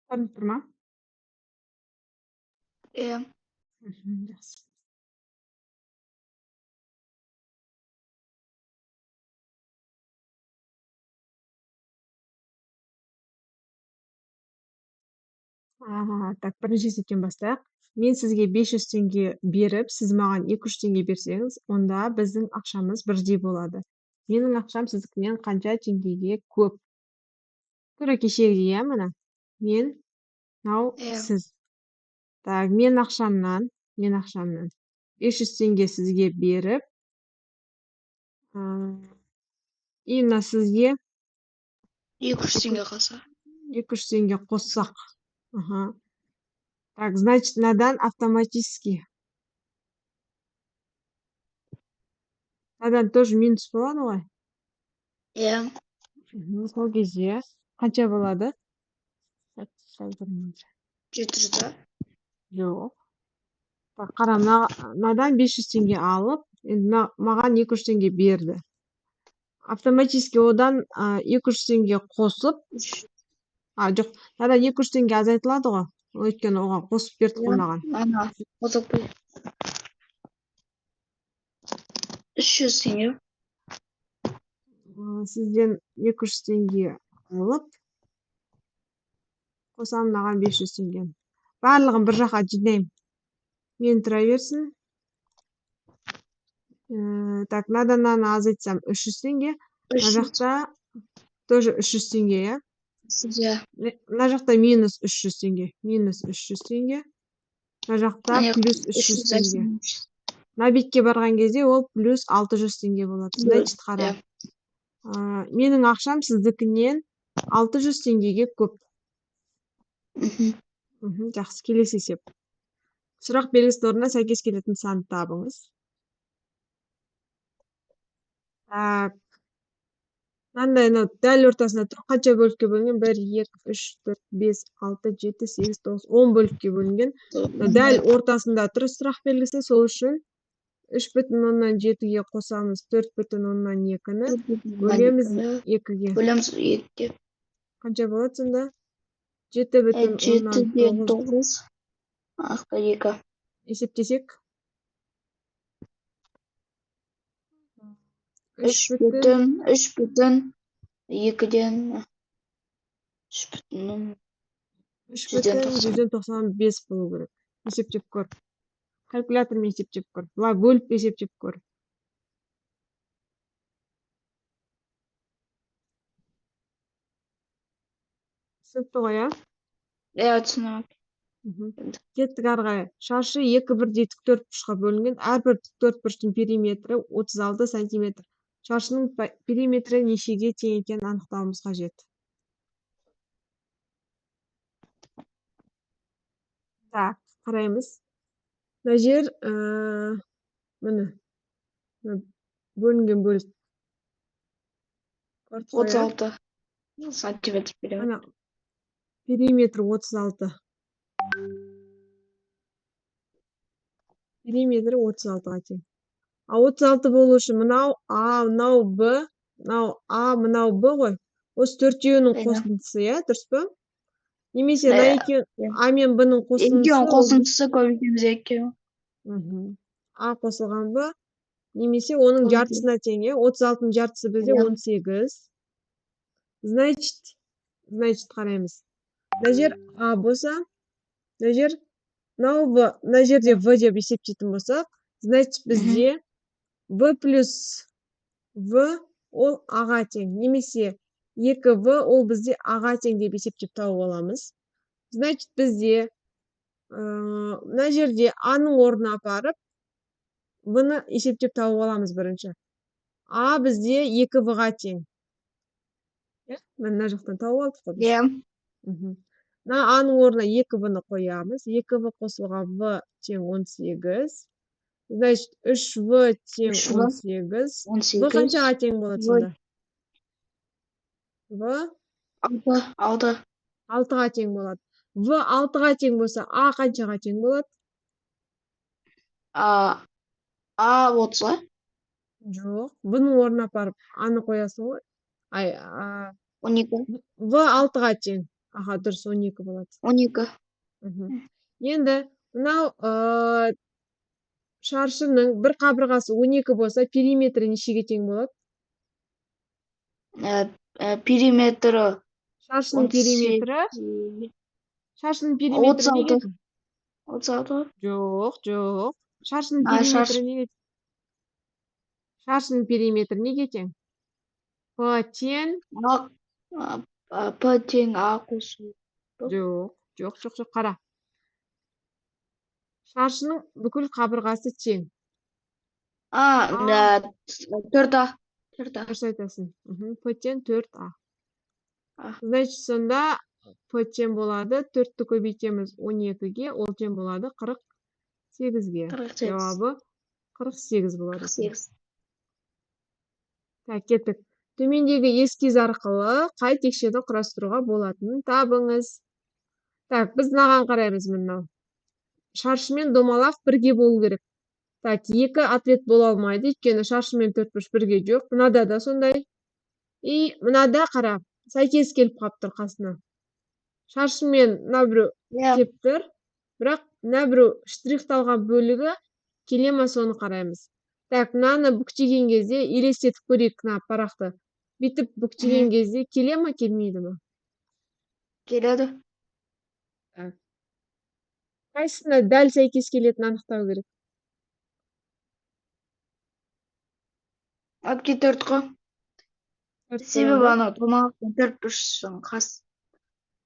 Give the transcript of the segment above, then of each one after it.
Көрініп тұр ма? Иә. Жақсы. Так, бірінші есептен бастайық. Мен сізге 500 теңге беріп, сіз маған 200 теңге берсеңіз, онда біздің ақшамыз бірдей болады. Менің ақшам сіздікінен қанша теңгеге көп? Тура кешегідей, иә, мына. Мен, мынау Иә. сіз. Так, мен ақшамнан 500 теңге сізге беріп, и мына сізге 200 теңге қалса. 200 теңге қоссақ. Ага. Так, значит, надан автоматически. Надан тоже минус болады ғой? Иә. Сол кезде қанша болады? 700. Жоқ. Так, қара, мынадан 500 теңге алып, енді маған 200 теңге берді. Автоматически одан 200 теңге қосып, жоқ, мынадан 200 теңге азайтылады ғой. Өйткені оған қосып бердік қой маған. Ана, қосып 300 теңге. Сізден 200 теңге алып, қосам маған 500 теңге. Барлығын бір жаққа жинаймын. Мен тұра берсін. Так, мынадан азайтсам 300 теңге. Мына жақта тоже 300 теңге, иә? Иә. Мына жақта минус 300 теңге. Минус 300 теңге. Мына жақта плюс 300 теңге. Мына бетке барған кезде ол плюс 600 теңге болады. Значит, қара. Менің ақшам сіздікінен 600 теңгеге көп. Жақсы, келесі есеп. Сұрақ белгісінің орнына сәйкес келетін санды табыңыз. Так. Мынандай дәл ортасында тұр. Қанша бөлікке бөлінген? 1, 2, 3, 4, 5, 6, 7, 8, 9, 10 бөлікке бөлінген. Дәл ортасында тұр сұрақ белгісі. Сол үшін 3,7-ге қосамыз 4,2-ні. Бөлеміз 2-ге. Бөлеміз 2-ге. Қанша болады сонда? 7,9. Ақта 2. Есептесек? 3,2-ден 3,195 болу керек. Есептеп көр. Калькулятормен есептеп көр. Былай бөліп есептеп көр. Түсінікті ғой, иә? Иә, түсініп. Кеттік ары қарай. Шаршы 2 бірдей тіктөртбұрышқа бөлінген. Әрбір тіктөртбұрыштың периметрі 36 сантиметр. Шаршының периметрі нешеге тең екенін анықтауымыз қажет. Так, қараймыз. Мына жер міне бөлінген бөлік. 36 сантиметр периметр. Периметр 36. Периметр 36-ға тең. 36 болу үшін мынау А, мынау Б, мынау А, мынау Б ғой. Осы төртеуінің қосындысы, иә, дұрыс па? Немесе А мен Б-ның қосындысы. Екеуінің қосындысы көбейтеміз 2. А қосылған Б, немесе оның жартысына тең, иә? 36-ның жартысы бізде 18. Значит, қараймыз. Мына жер А болса, мына жер мынау В, мына жерде В деп есептейтін болсақ, значит, бізде В плюс В ол А-ға тең. Немесе 2В ол бізде А-ға тең деп есептеп тауып аламыз. Значит, бізде мына жерде А-ның орнына апарып, В-ны есептеп тауып аламыз бірінші. А бізде 2В-ға тең. Мына жақтан тауып алдық қой. Иә. Мына А-ның орнына 2В-ны қоямыз. 2В қосылған В тең 18. Значит, 3В тең 18. В қаншаға тең болады сонда? В 6-ға тең болады. В 6-ға тең болса, А қаншаға тең болады? А 30-ға? Жоқ. В-ның орнына апарып, А-ны қоясың ғой. 12. В 6-ға тең. Аха, дұрыс, 12 болады. 12. Енді мынау шаршының бір қабырғасы 12 болса, периметрі нешеге тең болады? Периметрі Шаршының периметрі 36. неге тең? 36. Жоқ. Шаршының А, периметрі неге тең? Шаршының периметрі неге тең? П тең? П тең А қосу. Жоқ, қара. Шаршының бүкіл қабырғасы тең. 4А. Дұрыс айтасың. П тең 4А. А. Значит, сонда П тең болады, 4-ті көбейтеміз 12-ге, ол тең болады 48-ге. 48. Жауабы 48 болады. 48. Так, кеттік. Төмендегі эскиз арқылы қай текшені құрастыруға болатынын табыңыз. Так, біз мынаған қараймыз мынау. Шаршы мен домалақ бірге болу керек. Так, екі ответ бола алмайды, өйткені шаршы мен төртбұрыш бірге жоқ. Мынада да сондай. И мынада қара, сәйкес келіп қалып тұр қасына. Шаршы мен мына біреу кеп тұр, бірақ мына біреу штрихталған бөлігі келе ма, соны қараймыз. Так, мынаны бүктеген кезде елестетіп көрейік мына парақты. Бүйтіп бүктеген кезде келе ма, келмейді ма? Келеді. Қайсысына дәл сәйкес келетінін анықтау керек. Әпке 4 қой. Себебі ана домалақтың 4-3-ің қасына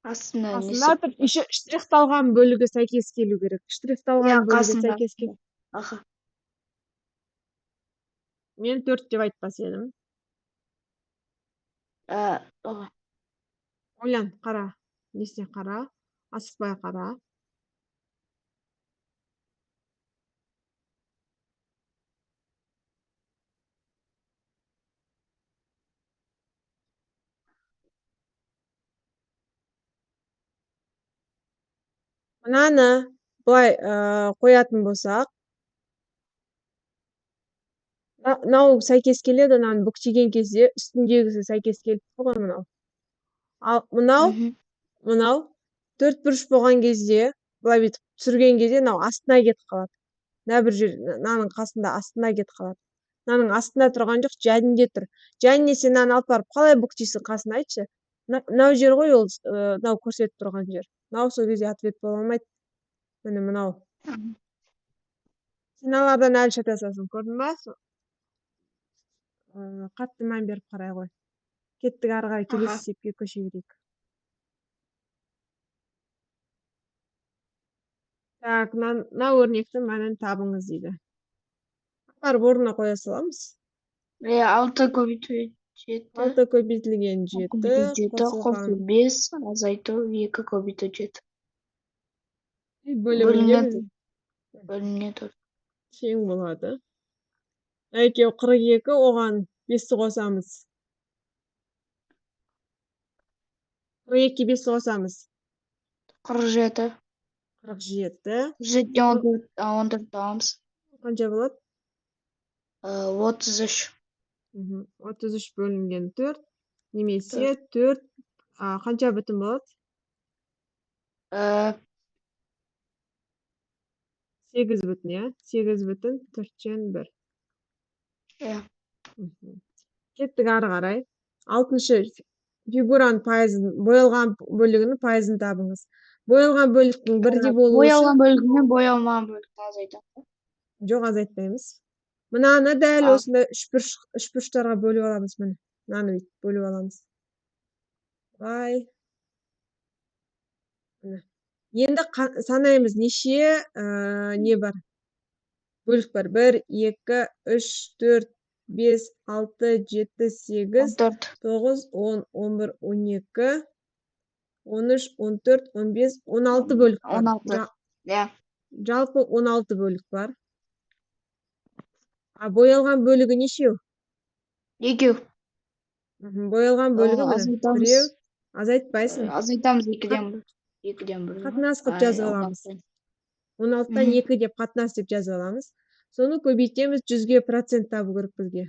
Қасында тұр, еще штрихталған бөлігі сәйкес келу керек. Штрихталған бөлігі қасында. сәйкес келу. Аха. Мен 4 деп айтпас едім. Ойлан, қара. Несіне қара? Асықпай қара. Мынаны былай қоятын болсақ, мынау сәйкес келеді, мынаны бүктеген кезде үстіндегісі сәйкес келіп тұр ғой мынау. Ал мынау 4-бұрыш болған кезде, былай бүйтіп түсірген кезде мынау астына кетіп қалады. Мына бір жер, мынаның қасында астына кетіп қалады. Мынаның астында тұрған жоқ, жәнінде тұр. Жәніне сен мынаны алып барып қалай бүктейсің қасына, айтшы. Мынау жер ғой, ол мынау көрсетіп тұрған жер. Мынау сол кезде ответ бола алмайды. Міне мынау. Сен алардан әлі шатасасың, көрдің ба? Қатты мән беріп қарай ғой. Кеттік ары қарай келесі есепке көше берейік. Так, мына өрнектің мәнін табыңыз дейді. Барып орнына қоя саламыз. 6 көбейту 7. 6 көбейтілген 7 қосылған 5, азайту 2 көбейту 7. Бөлінген 4. тең болады. Әйтеу 42, оған 5-ті қосамыз. 42-ге 5-ті қосамыз. 47. 47. 14 табамыз. Қанша болады? 33. 33 бөлінген 4. Немесе 4 қанша бүтін болады? 8 бүтін, я? 8 бүтін 4-тен 1. Кеттік ары қарай. 6-шы фигураның пайызын, боялған бөлігінің пайызын табыңыз. Боялған бөліктің бірдей болуы үшін... Боялған бөлігімен боялмаған бөлікті азайтамыз. Жоқ, азайтпаймыз. Мынаны дәл осында үшбұрыштарға бөліп аламыз. Мынаны бөліп аламыз. Бай. Енді санаймыз, неше не бар? Бөлік бар. 1, 2, 3, 4, 5, 6, 7, 8, 9, 10, 11, 12, 13, 14, 15, 16 бөлік бар. Жалпы 16 бөлік бар. Боялған бөлігі нешеу? 2. Боялған бөлігі біреу. Азайтпайсың. Азайтамыз 2-ден 1. Қатынас қып жазып аламыз. 16-тан 2 деп қатынас деп жазып аламыз. Соны көбейтеміз, 100-ге процент табу керек бізге.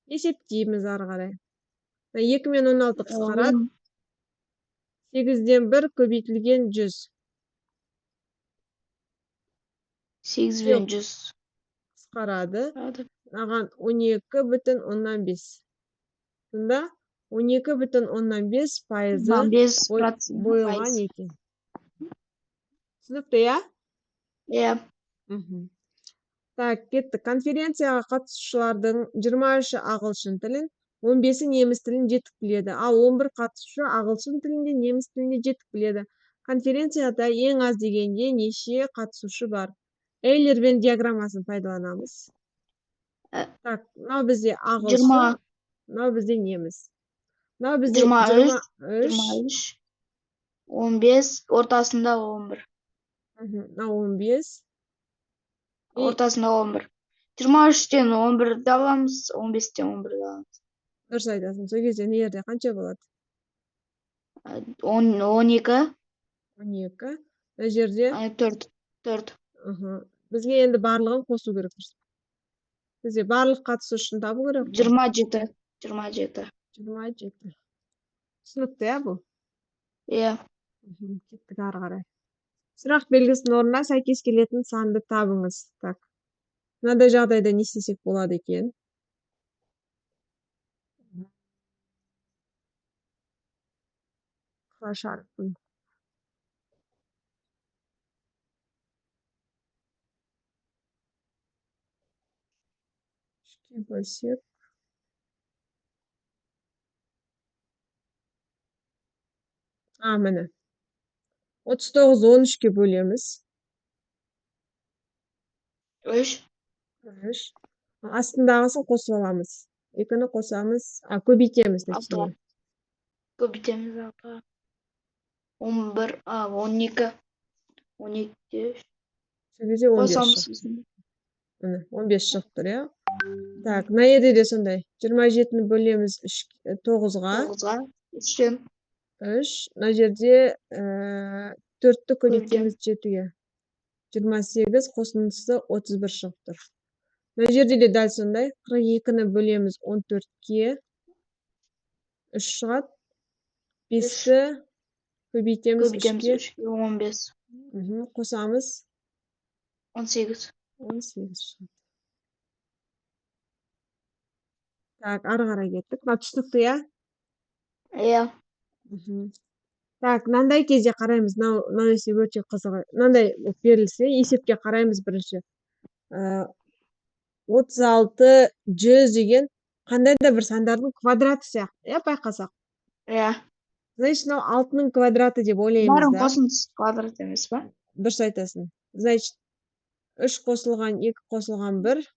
Есептейміз ары қарай. 2 мен 16 қысқарады. 8'den 1 көбейтілген 100. 8.100. Қысқарады. Hadi. Маған 12,5. Сонда 12,5 пайызы 5% бойылған пайыз. екен. Түсінікті, иә? Иә. Так, кетті. Конференцияға қатысушылардың 23-і ағылшын тілін, 15-і неміс тілін жетік біледі. Ал 11 қатысушы ағылшын тілінде, неміс тілінде жетік біледі. Конференцияда ең аз дегенде неше қатысушы бар? Эйлер-Вен диаграммасын пайдаланамыз. Так, мынау бізде ағылшын, мынау бізде неміс. Мынау бізде 23, 15, ортасында 11. Мынау 15. Ортасында 11. 23-тен 11-ді аламыз, 15-тен 11-ді аламыз. Дұрыс айтасың. Сол кезде не жерде қанша болады? 12. 12. Мына жерде 4. Бізге енді барлығын қосу керек. Бізде барлық қатысушыны табу керек. 27. 27. Түсінікті, иә бұл? Иә. Кеттік ары қарай. Сұрақ белгісінің орнына сәйкес келетін санды табыңыз. Так. Мынандай жағдайда не істесек болады екен? Қашарпын. Үшке бөлсек. Міне. 39 13-ке бөлеміз. 3. Астындағысын қосып аламыз. 2-ні қосамыз, көбейтеміз. Көбейтеміз 6. 11, 12. 12. Сол кезде 15 шықты. 15 шығып тұр, иә? Так, мына жерде де сондай. 27-ні бөлеміз 9-ға. 9-ға. 3-тен. 3. Мына жерде 4-ті көбейтеміз 7-ге. 28 қосындысы 31 шығып тұр. Мына жерде де дәл сондай. 42-ні бөлеміз 14-ке. 3 шығады. 5-ті көбейтеміз 3-ке. 15. Қосамыз. 18. 18 шығады. Так, ары қарай кеттік. Мына түсінікті, иә? Иә. Так, мынандай кезде қараймыз. Мынау есеп өте қызық. Мынандай берілсе, есепке қараймыз бірінші. 36, 100 деген қандай да бір сандардың квадраты сияқты, иә, байқасақ? Иә. Значит, мынау 6-ның квадраты деп ойлаймыз Бәрін да. қосыңыз квадрат емес па? Дұрыс айтасың. Значит, 3 қосылған 2 қосылған 1.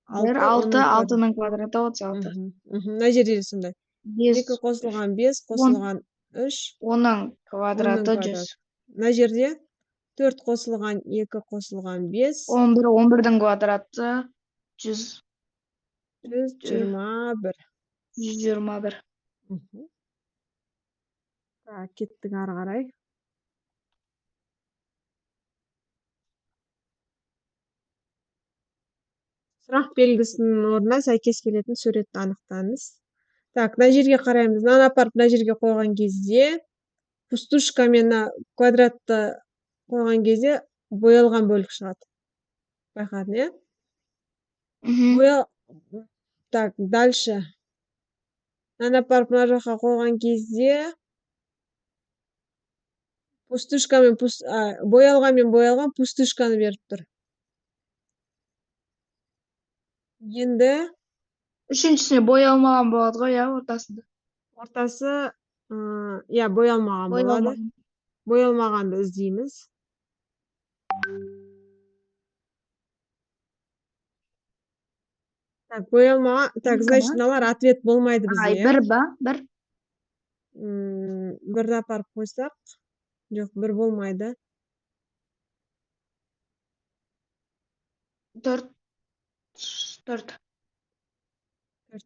6-ның квадраты 36. Мына жерде сондай. 2 қосылған 5 қосылған 3. 10-ның квадраты 100. Мына жерде 4 қосылған 2 қосылған 5. 11-дің квадраты 100. 121. 121. Так, кеттік ары қарай. Сұрақ белгісінің орнына сәйкес келетін суретті анықтаңыз. Так, мына жерге қараймыз. Мынаны апарып мына жерге қойған кезде, пустушка мен квадратты қойған кезде боялған бөлік шығады. Байқадың, иә? Так, дальше. Мынаны апарып мына жаққа қойған кезде, боялған мен боялған пустушканы беріп тұр. Енді үшіншісіне боялмаған болады ғой, иә, ортасында. Ортасы, иә, боялмаған болады. Боялмағанды іздейміз. Так, боялмаған. Так, значит, мыналар ответ болмайды бізде. Бір ба? Бір. Бірді апарып қойсақ. Жоқ, бір болмайды. 4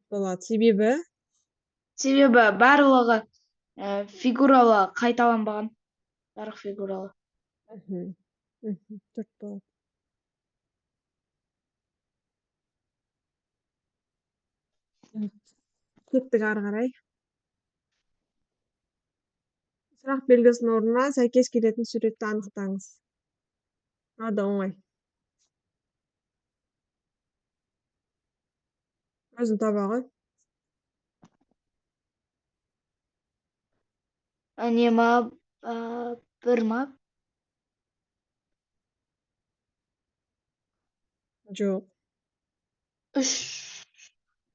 болады. Себебі барлығы фигуралы қайталанбаған. Барлық фигуралы. 4 болады. Кеттік ары қарай. Сұрақ белгісінің орнына сәйкес келетін суретті анықтаңыз. Ады оңай. Өзің таба ғой. Не ма? Бір ма? Жоқ. Үш.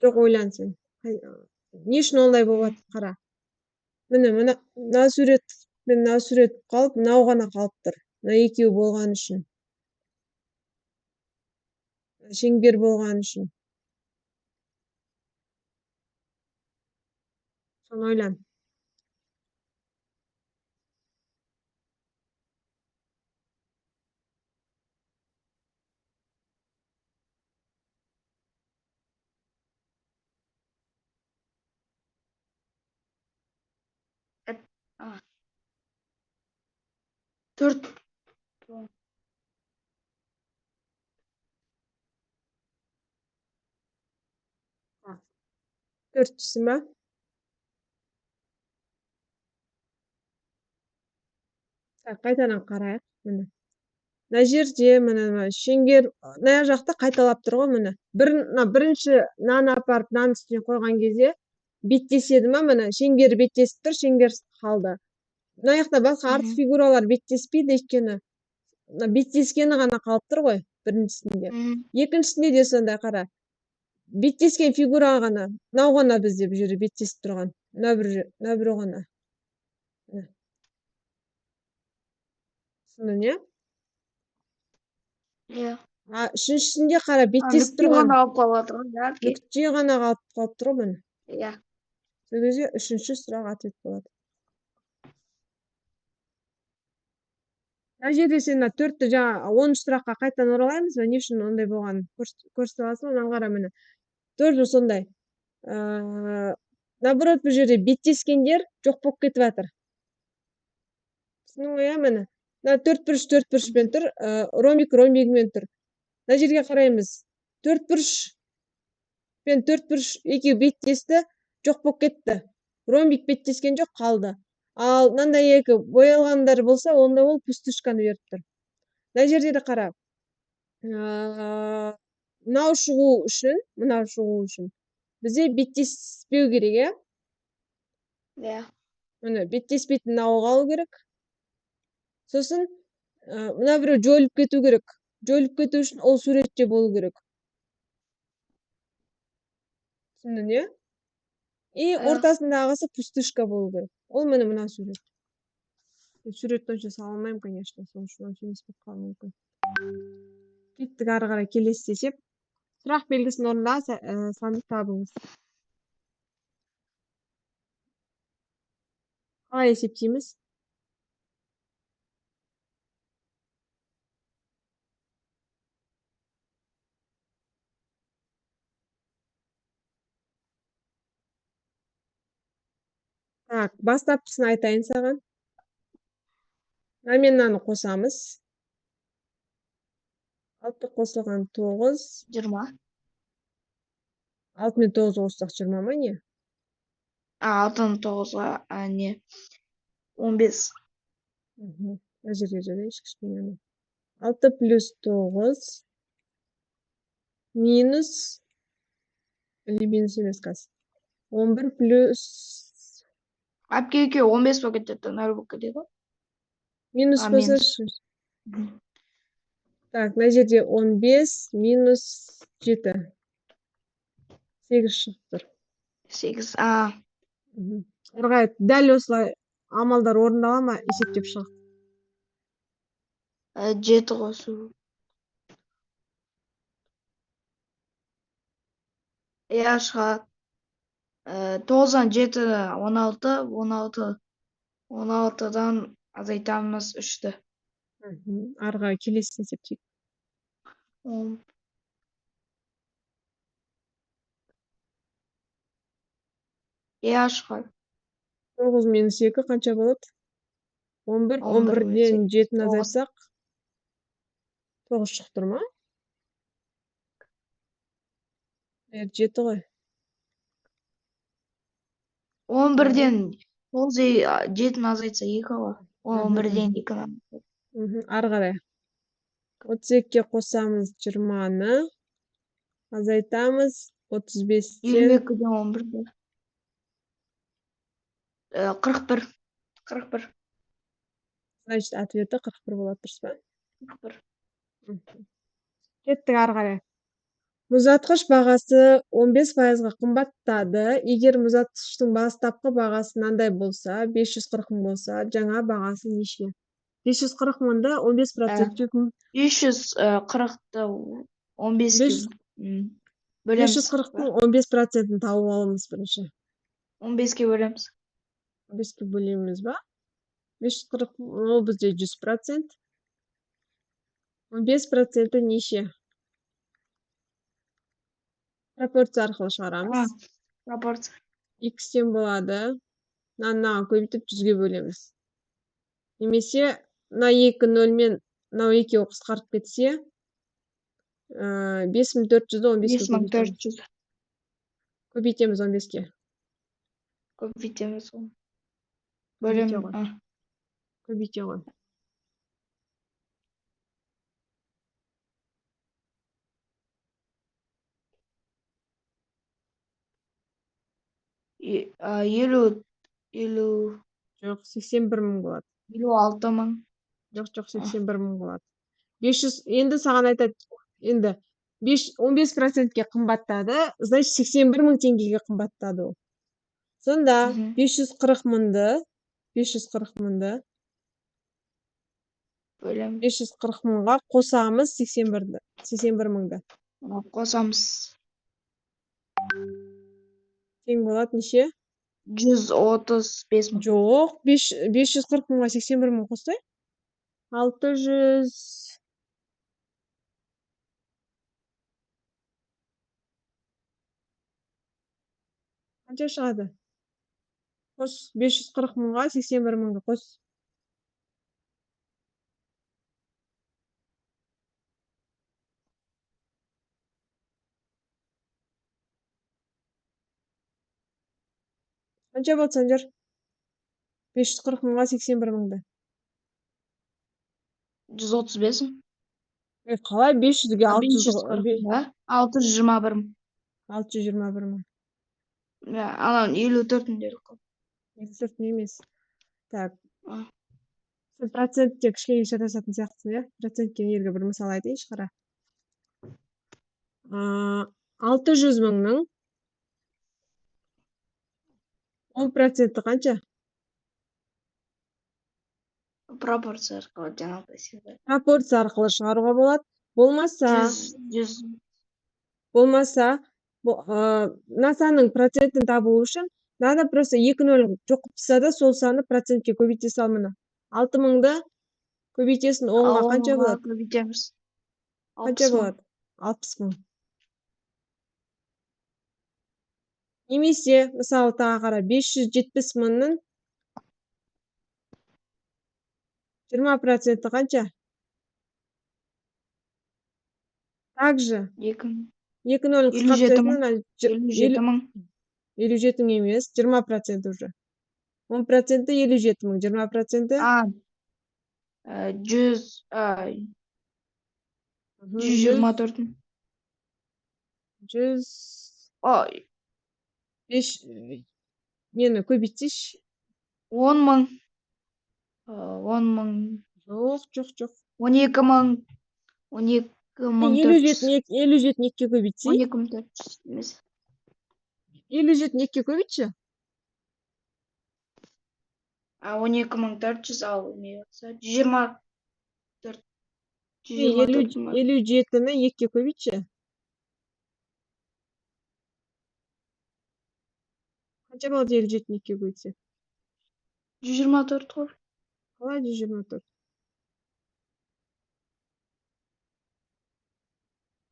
Жоқ, ойлан сен. Не үшін ондай болады? Қара. Мына сурет пен мына сурет қалып, мынау ғана қалып тұр. Мына екеуі болған үшін. Шеңбер болған үшін. Соны ойлан. Төрт. Төртшісі ма? Қайтадан қарайық. Мына жерде мына шеңбер мына жақта қайталап тұр ғой, міне. Бірінші мынаны апарып мынаның үстіне қойған кезде беттеседі ма? Міне шеңбері беттесіп тұр, шеңбер қалды. Мына жақта басқа артық фигуралар беттеспейді, өйткені беттескені ғана қалып тұр ғой, біріншісінде. Екіншісінде де сондай, қара. Беттескен фигура ғана, мынау ғана бізде бұл жерде беттесіп тұрған. Мына біреу ғана. Түсіндің, не? Иә. Үшіншісінде қара, беттесіп тұрған. Нүкте ғана қалып қалады ғой. Нүкте ғана қалып тұр ғой, міне. Иә. Сол кезде үшінші сұрақ ответ болады. Мына жерде сен төртті жаңа 10 сұраққа қайтадан оралаймыз ба? Не үшін ондай болғанын көрсете аласың, онан қара, міне. Тоже сондай. Наоборот, бұл жерде беттескендер жоқ болып кетіп жатыр. Түсіндің ғой, міне. Мына төртбұрышпен тұр, ромбигімен тұр. Мына жерге қараймыз. Төртбұрыш пен төртбұрыш екеуі беттесті, жоқ болып кетті. Ромбик беттескен жоқ, қалды. Ал мынандай екі боялғандар болса, онда ол пустышканы беріп тұр. Мына жерде де қара. Мынау шығу үшін бізде беттеспеу керек, иә? Иә. Міне, беттеспейтін мынау қалу керек. Сосын мына біреу жойылып кету керек. Жойылып кету үшін ол суретте болу керек. Түсіндің, не? И ортасындағысы пустышка болу керек. Ол міне мына сурет. Суретті онша сала алмаймын, конечно, соның үшін онша емес болып қалуы мүмкін. Кеттік ары қарай келесі есеп. Сұрақ белгісінің орнына санды табыңыз. Қалай есептейміз? Так, бастапқысын айтайын саған. Мен мынаны қосамыз. 6 қосылған 9. 20. 6 мен 9 қоссақ 20 ма, не? 6-ны 9-ға, не? 15. Мына жерге жазайыншы кішкене. 6 плюс 9 минус, или минус емес қазір. 11 плюс... Әпке 15 болып кетеді, нөл болып кетеді. Минус болса... Так, мына жерде 15 минус 7. 8 шығып тұр. 8, Ұрғай, дәл осылай амалдар орындала ма, есептеп шығып? 7 қосу. Иә, шығады. 9-дан 7, 16. 16-дан азайтамыз 3-ті. Арға келесі есептейік. Иә, шығады. 9 минус 2 қанша болады? 11. 11-ден 7-ні азайтсақ 9 шығып тұр ма? 7 ғой. 11-ден жетіні азайтса 2 ғой. 11-ден 2-ні. Ары қарай. 32-ке қосамыз 20-ны. Азайтамыз 35-тен 22-ден 11-ді. 41. 41. Значит, ответі 41 болады, дұрыс па? 41. Кеттік ары қарай. Мұзатқыш бағасы 15%-ға қымбаттады. Егер мұзатқыштың бастапқы бағасы мынандай болса, 540 мың болса, жаңа бағасы неше? 540 мыңды 15%-ке 540-ты 15-ке бөлеміз. 540-тың 15%-ін тауып аламыз бірінші. 15-ке бөлеміз. 15-ке бөлеміз ба? 540 ол бізде 100%. 15%-і неше? Пропорция арқылы шығарамыз. Пропорция. X-тен болады. Мынаны көбейтіп 100-ге бөлеміз. Немесе мына 2 нөлмен мынау екеуі қысқарып кетсе, 5400-ді 15-ке көбейтеміз. 5400. Көбейтеміз 15-ке. Көбейтеміз. Көбейте Бөлем. ғой. Көбейте ғой. Елу. Жоқ, 81 мың болады. 56 мың. Жоқ, 81 мың болады. 500, енді саған айтады, енді 15%-ке қымбаттады, значит 81 мың теңгеге қымбаттады ол. Сонда 540 мыңды Бөлем. 540 мыңға қосамыз 81 мыңды. Қосамыз. Тең болады неше? 135 мың. Жоқ, 540 мыңға 81 мың қостай. 600. Қанша шығады? Қос, 540 мыңға 81 мыңды қос. Қанша болды Санжар? 540 мыңға 81 мыңды. 135 мың. Қалай 500-ге 621 мың. 621 мың. Анан 54-ін дедік қой. 54 емес. Так. Сен процентте кішкене шатасатын сияқтысың, иә? Процентке елге бір мысал айтайыншы, қара. 600 мыңның 10% қанша? Пропорция арқылы жаңағыдай сен. Пропорция арқылы шығаруға болады. Болмаса, 100. мына санның процентін табу үшін, надо просто 2 нөл жоқ қылса да, сол саны процентке көбейте сал мұны. 6 мыңды көбейтесін 10-ға қанша болады? Көбейтеміз. Қанша болады? 60 мың. Немесе, мысалы, тағы қара, 570 мыңның 20% қанша? Также 2 нөл қысқартасың, 57 мың. 57 емес, 20% уже. 10% 57 мың, 20% 124 мың. 5 нені көбейтсейші? 10 мың. 10 мың. Жоқ. 12 мың. 12 мың 57-ні 2-ге көбейтсей? 12 мың 400 емес. 57-ні 2-ге көбейтші? 12 мың 400 ал не болса 124. 57-ні 2-ге көбейтші? Қанша болады 57-ні 2-ге көбейтсе? 124 ғой. Қалай 124?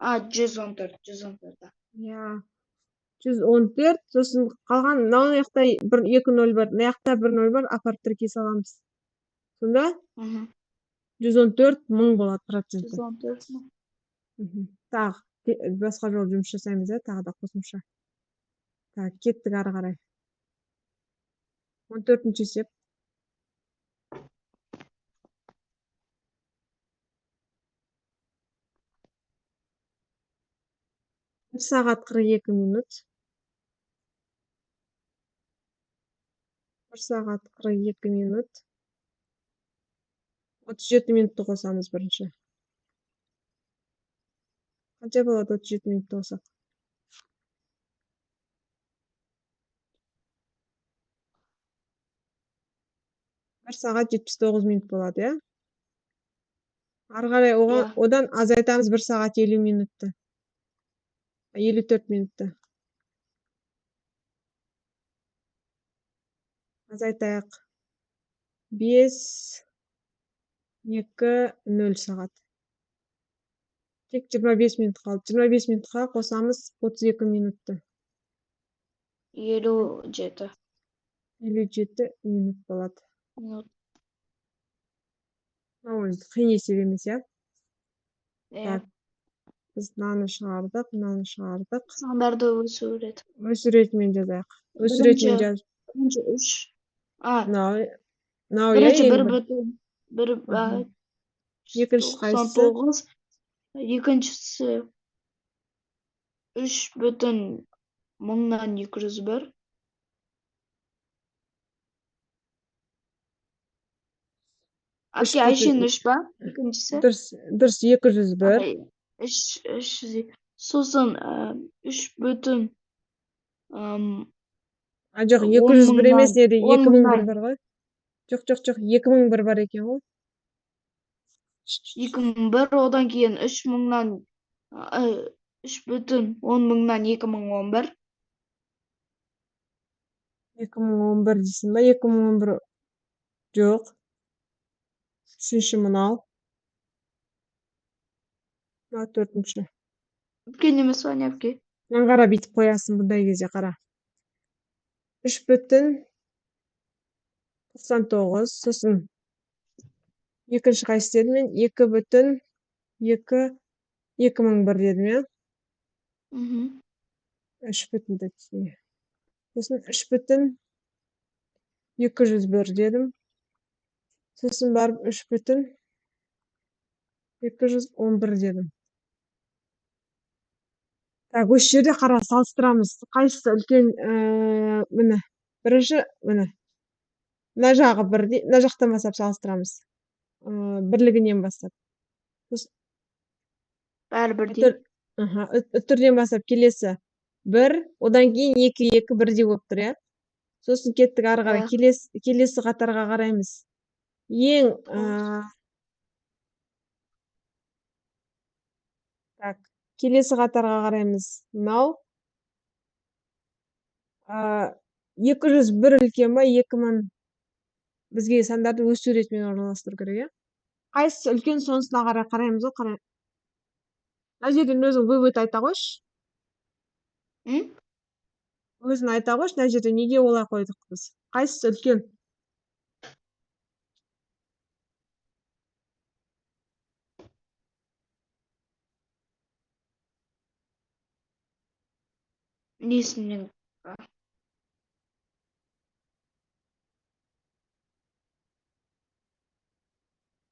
114. Я. 114, сосын қалған, мынау яқта 2 нөл бар, мына жақта 1 нөл бар, апарып тіркей саламыз. Сонда 114 мың болады проценті. 114 мың. Тағы, басқа жол жұмыс жасаймыз, тағы да қосымша. Так, кеттік ары қарай. 14-нче эсеп. 1 саат 42 минут. 1 саат 42 минут. 37 минутты косамыз биринчи. Канча болот 37 минутты косак? 1 саат 79 минут болот, э? Ары карай одан азайтамыз 1 саат 50 минутты. 54 минутты. Азайтайык. 5 2 0 саат. Тек 25 минут калды. 25 минутка косамыз 32 минутты. 57 57 минут болот. минут. Кыйын эсеп эмес, э? Э, Так. Биз мынаны чыгардык. Сандарды өсүрөт. Өз иретинен жазайык. Өз иретинен жаз. Birinci 3. Мынабы я Birinci эң 1 Экинчisi кайсы? 99. Екіншісі 3,201. Апке Айшин 3 ба? Екіншісі. Дұрыс 201. Сосын 3,10 Жок, 201 эмес, неде 2001 бар го. Жок, 2001 бар экен го. 2001, одан кейін 3,10 2011. 2011 дейсин ба? 2011 жок. Үшүнчү мынау. Мына төртүнчү. Үлкен емес па, не апке? Мен кара битип коясың мындай кезде, кара. 3,99. Сосын экинчи кайсы дедим мен? 2,2 2001 дедим, э? 3,2 дедим. Сосын 3,201 дедим. Сосын барып 3,211 дедим. Так, ошол жерде кара салыштырамыз. Кайсысы үлкен, мына. Биринчи мына. Мына жагы бирдей, мына жактан баштап салыштырамыз. Бирлигинен баштап. Баары бирдей. Өтөрдөн баштап келеси 1, одан кийин 2 бирдей болуптур, э? Сосын кеттик ары карай. Келеси катарга карайбыз. Эң так, келеси катарга карайбыз. Мынау 201 үлкен ба, 2000 бизге сандарды өз иретинен орналаштыруу керек, э? Кайсы үлкен сонусуна карай карайбыз го, кара. Мына жерден өзүң вывод айта койчу. Өзүң айта койчу, мына жерде неге олай койдук биз? Кайсысы үлкен? Несинен?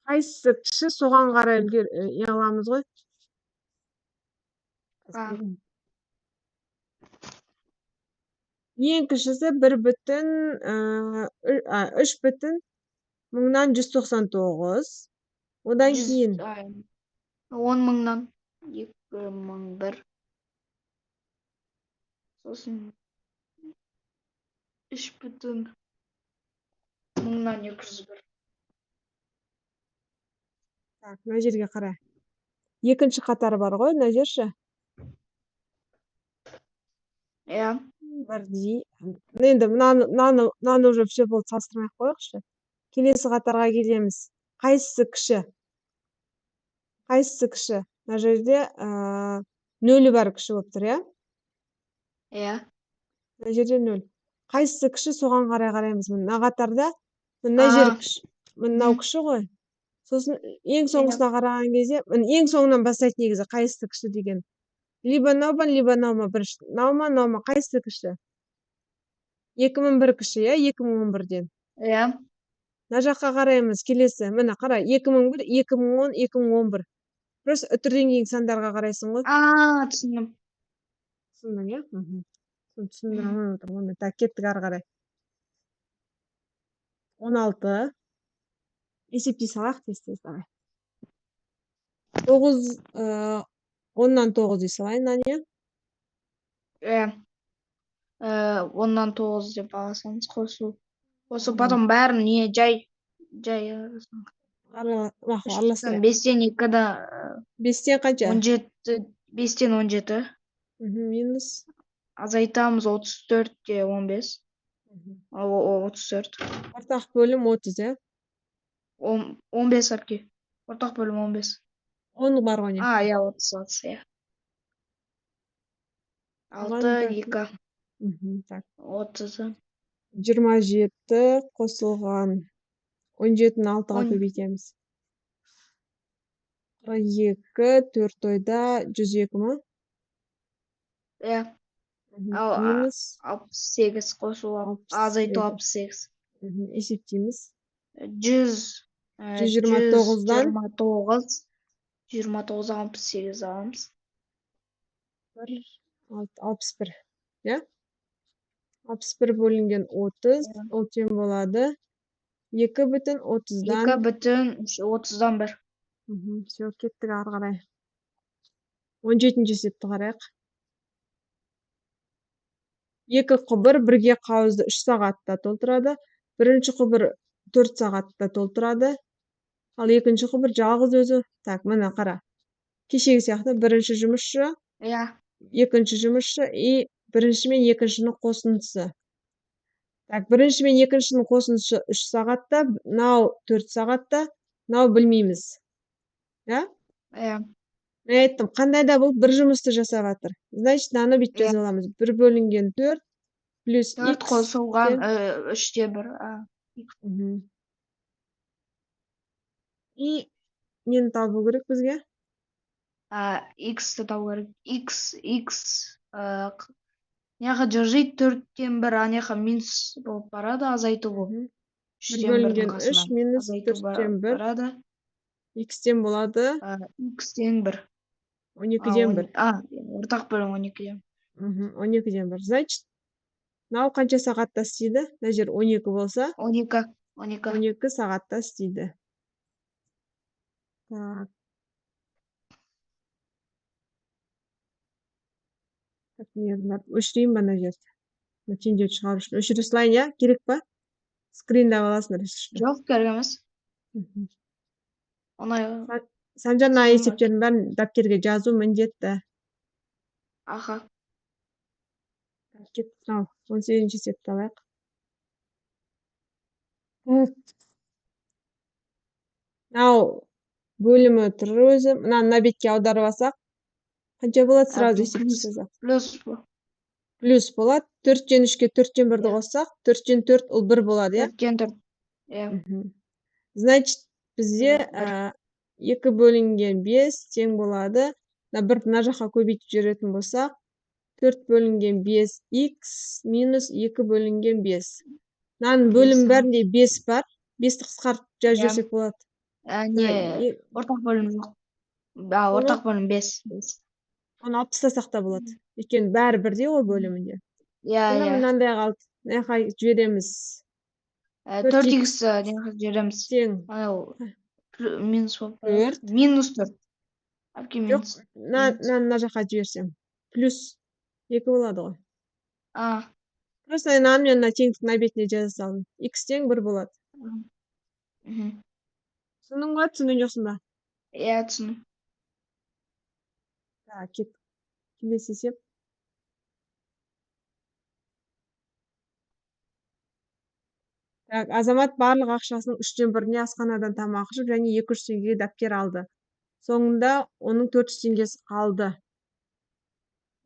Кайсы киши соган карай аламыз го. Ең кичиси 3,199. Одан кийин 10.000'dan 2001. Сосын 3,201. Так, мына жерге кара. Экинчи катары бар го, мына жерчи. Бирдей. Эndi мынаны уже все болуп салыштырмай коелукчу. Келеси катарга келебиз. Кайсы киши? Мына жерде 0 бар киши болуптур, э? Мына жерде 0. Кайсы киши соган карай карайбыз. Мына катарда мына жер киши, мынау киши ғой. Сосын эң соңгусуна караган кезде, эң соңунан баштайт негизи кайсы киши деген. Либо Науман, либо Наума. Наума, кайсы киши? 2001 кіші, иә, 2011-ден. Иә. Мына жаққа қараймыз, келесі. Міне, қара, 2001, 2010, 2011. Просто үтірден кейін сандарға қарайсың ғой. Түсіндім. Түсіндің, иә? Түсіндіре алмай отырмын оны. Так, кеттік ары қарай. 16. Есептей салайық, тез-тез давай. 9, 10-нан 9 дей салайын, Аня. Иә. 10-нан 9 деп аласаңыз қосу. Потом бәрін не жай Араластырайық. 5-тен 2-да 5-тен қанша? 5-тен 17. Минус. Азайтамыз 34-те 15. 34. Ортақ бөлім 30, иә? 15 әпке. Ортақ бөлім 15. 10 бар ғой не? Иә, 30, иә. 6, 2. Так. 30. 27 қосылған 17-ні 6-ға көбейтеміз. 42, 4 ойда 102 ма? Иә. Минус 68 қосу, азайту 68. Есептейміз. 129-дан 29-ға 68 аламыз. 61. Иә? 61 бөлінген 30, ол тең болады. 2,30-дан 2,30-дан 1. Все, кеттік ары қарай. 17-ші есепті қарайық. 2 құбыр бірге қауызды 3 сағатта толтырады. Бірінші құбыр 4 сағатта толтырады. Ал екінші құбыр жалғыз өзі. Так, міне қара. Кешегі сияқты бірінші жұмысшы, екінші жұмысшы и бірінші мен екіншінің қосындысы. Так, бірінші мен екіншінің қосындысы 3 сағатта, нау 4 сағатта, нау білмейміз. Иә? Иә. Мен айттым, қандайда бұл бір жұмысты жасап жатыр. Значит, наны бүйтіп жазып аламыз. 1 бөлінген 4 плюс x 4 қосылған 3-те 1. И нені табу керек бізге? X-ті табу керек. X неға жүржейді 4-тен 1, анеға минус болып барады, азайту болып. 1 бөлінген 3 минус 4-тен 1. X-тен болады. X-тен 1. 12-ден 1. Ортақ бөлім 12-ден. 12-ден 1. Значит, нау қанша сағатта істейді? Мына жер 12 болса, 12 сағатта істейді. Так. Өшірейін ба мына жерді? Теңдеу шығару үшін. Өшіре салайын, иә? Керек па? Скринді аласыңдар. Жоқ, керек емес. Санжан есептерін бәрін дәптерге жазу міндетті. Аха. Кеттік, 18-ші есепті алайық. Мынау бөлімі тұр өзі. Мына бетке аударып алсақ, қанша болады? Сразу есепті жазақ. Плюс болады. 4-тен 3-ке 4-тен 1-ді қоссақ, 4-тен 4 ол 1 болады, иә? 4-тен 4. Значит, бізде 2 бөлінген 5 тең болады. Мына жаққа көбейтіп жіберетін болсақ, 4 бөлінген 5x минус 2 бөлінген 5. Мынаның бөлім бәрінде 5 бар. 5-ті қысқартып жазып жіберсек болады. Ортақ бөлім жоқ. Ортақ бөлім 5. Оны алып тастасақ та болады. Өйткені бәрі бірдей ғой бөлімінде. Мынандай қалды. Мына жаққа жібереміз. 4x жібереміз. Тең. Минус 4. Минус 4. Жоқ, мына жаққа жіберсем. Плюс 2 болады ғой. Просто мынаны мен теңдік мына бетіне жаза салдым. X тең 1 болады. Түсіндің ба, түсінген жоқсың ба? Иә, түсіндім. Келесі есеп. Так, азамат барлық ақшасының 3-тен 1-не асханадан тамақ ішіп және 200 теңгеге дәптер алды. Соңында оның 400 теңгесі қалды.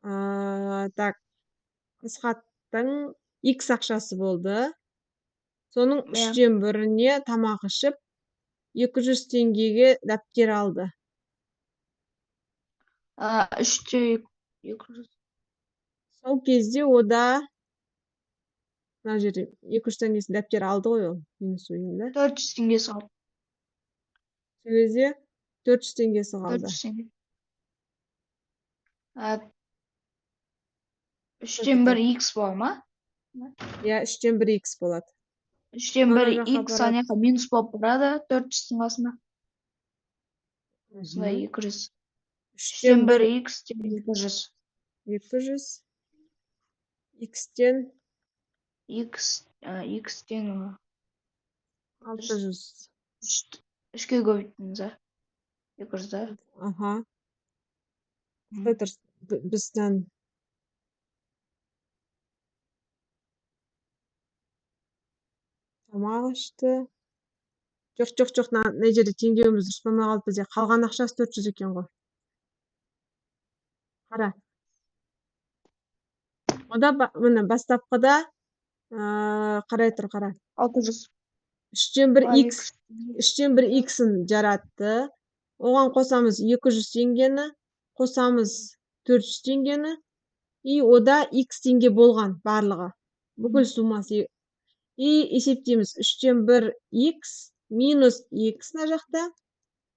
Так, Асхаттың X ақшасы болды. Соның 3-тен 1-не тамақ ішіп 200 теңгеге дәптер алды. 3-те 200. Сол кезде ода мына жерде 200 теңгесін дәптер алды ғой ол минус ойында. 400 теңгесі қалды. Сол кезде 400 теңгесі қалды. 400 теңге. 3-тен 1 x бола ма? Иә, 3-тен 1 x болады. 3-тен 1 Ана жаққа x барады. ана жаққа минус болып барады 400-тің қасына. Осындай Мгм. 200. 3-тен 3-тен 1 1 x тен 200. 200 x-тен x тен 600. 3-ке көбейттіңіз, а? 200-да. Аха. Петр бізден тамақ ішті. Жоқ, мына жерде теңдеуіміз дұрыс болмай қалды бізде. Қалған ақшасы 400 екен ғой. Қара. Ода міне бастапқыда қарай тұр, қара. 600. 3-тен 1 x-ін жаратты. Оған қосамыз 200 теңгені, қосамыз 400 теңгені, и ода x теңге болған барлығы. Бүкіл суммасы. И есептейміз 3-тен 1 x минус x мына жақта.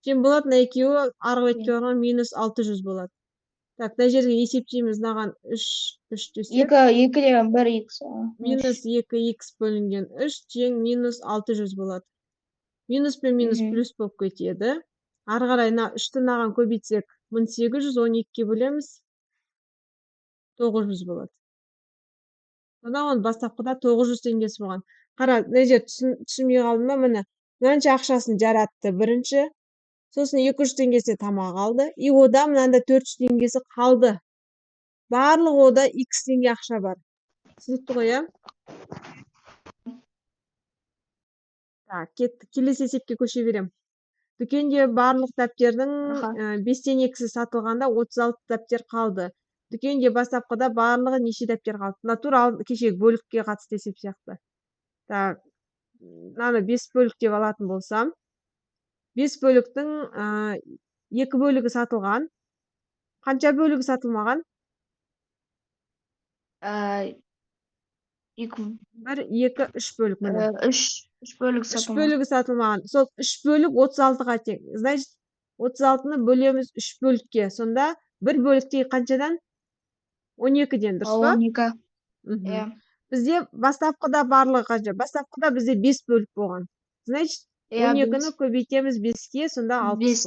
Тең болады, мына екеуі арғы бетке барған минус 600 болады. Так, мына жерге есептейміз, мынаған 3 десек. 2-ден 1 x. Минус 2x бөлінген 3 тең минус 600 болады. Минус пен минус плюс болып кетеді. Ары қарай 3-ті мынаған көбейтсек 1812-ке бөлеміз. 900 болады. Сонда оның бастапқыда 900 теңгесі болған. Қара, мына жер түсінбей қалдым ба? Міне, мынанша ақшасын жаратты бірінші. Сосын 200 теңгесі тамақ алды. И ода мынанда 400 теңгесі қалды. Барлық ода x теңге ақша бар. Түсінікті ғой, иә? Так, кетті. Келесі есепке көше берем. Дүкенде барлық дәптердің 5-тен 2-сі сатылғанда 36 дәптер қалды. Дүкенде бастапқыда барлығы неше дәптер қалды? Натурал кешегі бөлікке қатысты есеп сияқты. Так, мынаны 5 бөлік деп алатын болсам, 5 бөліктің 2 бөлігі сатылған. Қанша бөлігі сатылмаған? 1, 1, 2, 3 бөлік міне. 3 бөлік 3 сатылмаған. бөлігі сатылмаған. Сол 3 бөлік 36-ға тең. Значит, 36-ны бөлеміз 3 бөлікке. Сонда 1 бөліктегі қаншадан? 12-ден, дұрыс па? 12. Иә. Бізде бастапқыда барлығы қанша? Бастапқыда бізде 5 бөлік болған. Значит, 12-ні көбейтеміз 5-ке, сонда 60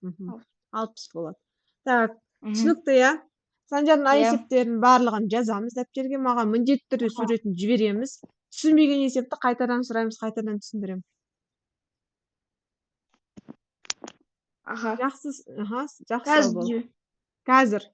болады. 60 болады. Так, түсінікті, иә? Санжардың есептерін барлығын жазамыз дәптерге, маған міндетті түрде суретін жібереміз. Түсінбеген есепті қайтадан сұраймыз, қайтадан түсіндірем. Аха. Жақсы сау бол. Қазір.